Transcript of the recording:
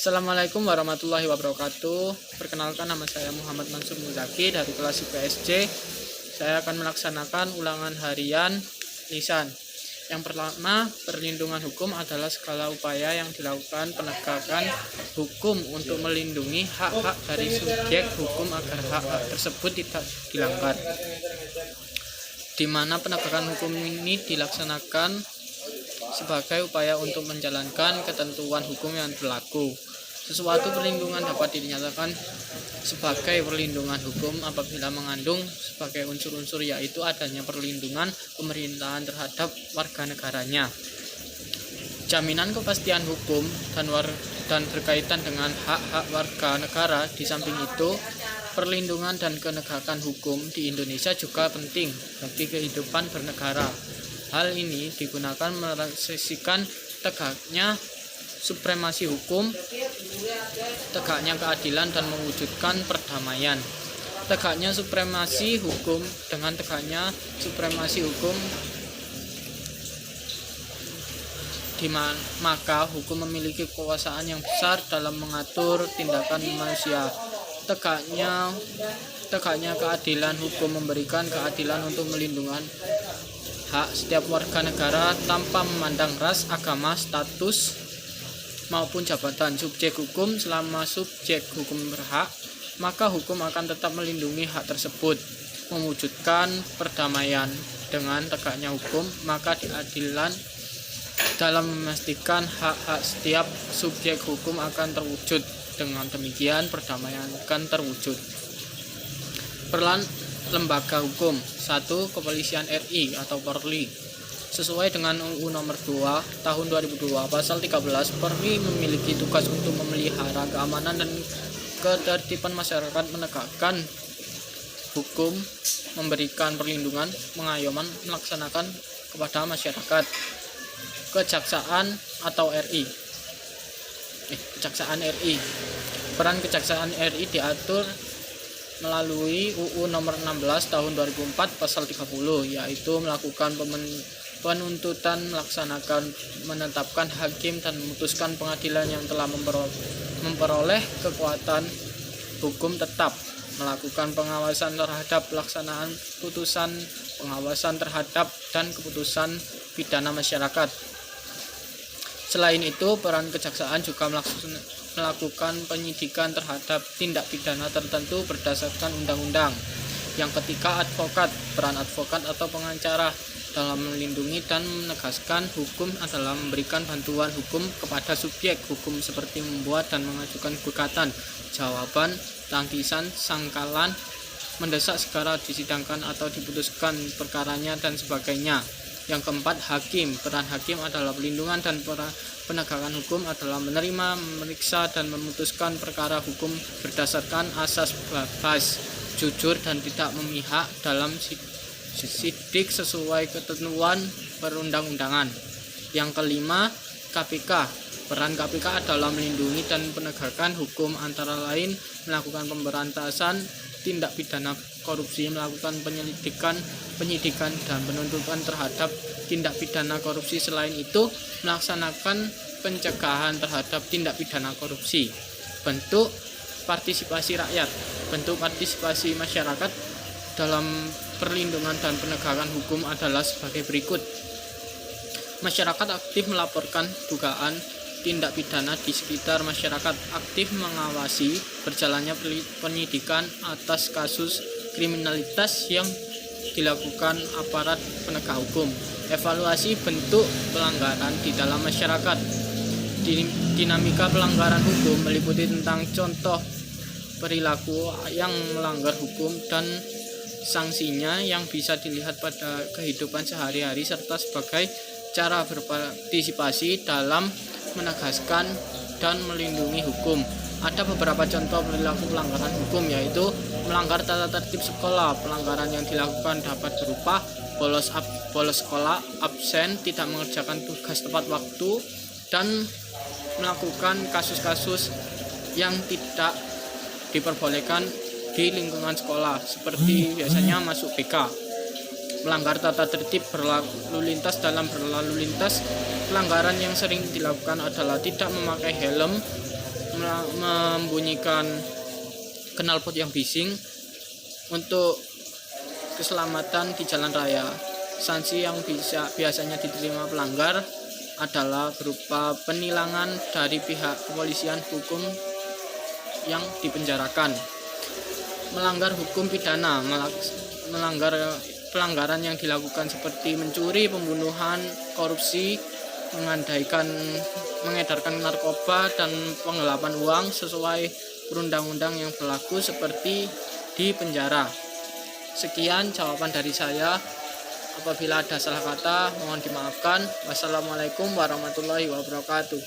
Assalamualaikum warahmatullahi wabarakatuh. Perkenalkan, nama saya Muhammad Mansur Muzaki dari kelas IPSC. Saya akan melaksanakan ulangan harian lisan. Yang pertama, perlindungan hukum adalah segala upaya yang dilakukan penegakan hukum untuk melindungi hak-hak dari subjek hukum agar hak-hak tersebut tidak dilanggar. Di mana penegakan hukum ini dilaksanakan sebagai upaya untuk menjalankan ketentuan hukum yang berlaku. Sesuatu perlindungan dapat dinyatakan sebagai perlindungan hukum apabila mengandung sebagai unsur-unsur, yaitu adanya perlindungan pemerintahan terhadap warga negaranya, jaminan kepastian hukum dan berkaitan dengan hak-hak warga negara. Di samping itu, perlindungan dan penegakan hukum di Indonesia juga penting bagi kehidupan bernegara. Hal ini digunakan merealisasikan tegaknya supremasi hukum, tegaknya keadilan, dan mewujudkan perdamaian. Tegaknya supremasi hukum dengan tegaknya supremasi hukum, maka hukum memiliki kekuasaan yang besar dalam mengatur tindakan manusia. Tegaknya keadilan hukum memberikan keadilan untuk melindungi hak setiap warga negara tanpa memandang ras, agama, status, maupun jabatan subjek hukum. Selama subjek hukum berhak, maka hukum akan tetap melindungi hak tersebut. Mewujudkan perdamaian dengan tegaknya hukum, maka keadilan dalam memastikan hak-hak setiap subjek hukum akan terwujud. Dengan demikian, perdamaian akan terwujud. Peran lembaga hukum. 1. Kepolisian RI atau Polri. Sesuai dengan UU Nomor 2 Tahun 2002 Pasal 13, Polri memiliki tugas untuk memelihara keamanan dan ketertiban masyarakat, menegakkan hukum, memberikan perlindungan, mengayomi, melaksanakan kepada masyarakat. Kejaksaan atau RI. Kejaksaan RI. Peran Kejaksaan RI diatur melalui UU Nomor 16 Tahun 2004 Pasal 30, yaitu melakukan penuntutan, melaksanakan, menetapkan hakim, dan memutuskan pengadilan yang telah memperoleh kekuatan hukum tetap, melakukan pengawasan terhadap pelaksanaan putusan, pengawasan terhadap dan keputusan pidana masyarakat. Selain itu, peran kejaksaan juga melakukan penyidikan terhadap tindak pidana tertentu berdasarkan undang-undang. Yang ketiga, advokat. Peran advokat atau pengacara dalam melindungi dan menegaskan hukum adalah memberikan bantuan hukum kepada subjek hukum seperti membuat dan mengajukan gugatan, jawaban, tangkisan, sangkalan, mendesak segera disidangkan atau diputuskan perkaranya, dan sebagainya. Yang keempat, hakim. Peran hakim adalah pelindungan dan penegakan hukum adalah menerima, memeriksa, dan memutuskan perkara hukum berdasarkan asas bebas, jujur, dan tidak memihak dalam sidik sesuai ketentuan perundang-undangan. Yang kelima, KPK. Peran KPK adalah melindungi dan penegakan hukum, antara lain melakukan pemberantasan tindak pidana korupsi, melakukan penyidikan dan penuntutan terhadap tindak pidana korupsi. Selain itu, melaksanakan pencegahan terhadap tindak pidana korupsi. Bentuk partisipasi rakyat. Bentuk partisipasi masyarakat dalam perlindungan dan penegakan hukum adalah sebagai berikut. Masyarakat aktif melaporkan dugaan tindak pidana di sekitar masyarakat, aktif mengawasi berjalannya penyidikan atas kasus kriminalitas yang dilakukan aparat penegak hukum. Evaluasi bentuk pelanggaran di dalam masyarakat. Dinamika pelanggaran hukum meliputi tentang contoh perilaku yang melanggar hukum dan sanksinya yang bisa dilihat pada kehidupan sehari-hari, serta sebagai cara berpartisipasi dalam menegaskan dan melindungi hukum. Ada beberapa contoh perilaku pelanggaran hukum, yaitu melanggar tata tertib sekolah. Pelanggaran yang dilakukan dapat berupa bolos sekolah, absen, tidak mengerjakan tugas tepat waktu, dan melakukan kasus-kasus yang tidak diperbolehkan di lingkungan sekolah, seperti biasanya masuk BK. Melanggar tata tertib berlalu lintas. Dalam berlalu lintas, pelanggaran yang sering dilakukan adalah tidak memakai helm, membunyikan knalpot yang bising untuk keselamatan di jalan raya. Sanksi yang biasanya diterima pelanggar adalah berupa penilangan dari pihak kepolisian hukum yang dipenjarakan. Melanggar hukum pidana, melanggar pelanggaran yang dilakukan seperti mencuri, pembunuhan, korupsi, mengedarkan narkoba, dan penggelapan uang sesuai perundang-undang yang berlaku seperti di penjara. Sekian jawaban dari saya. Apabila ada salah kata, mohon dimaafkan. Wassalamualaikum warahmatullahi wabarakatuh.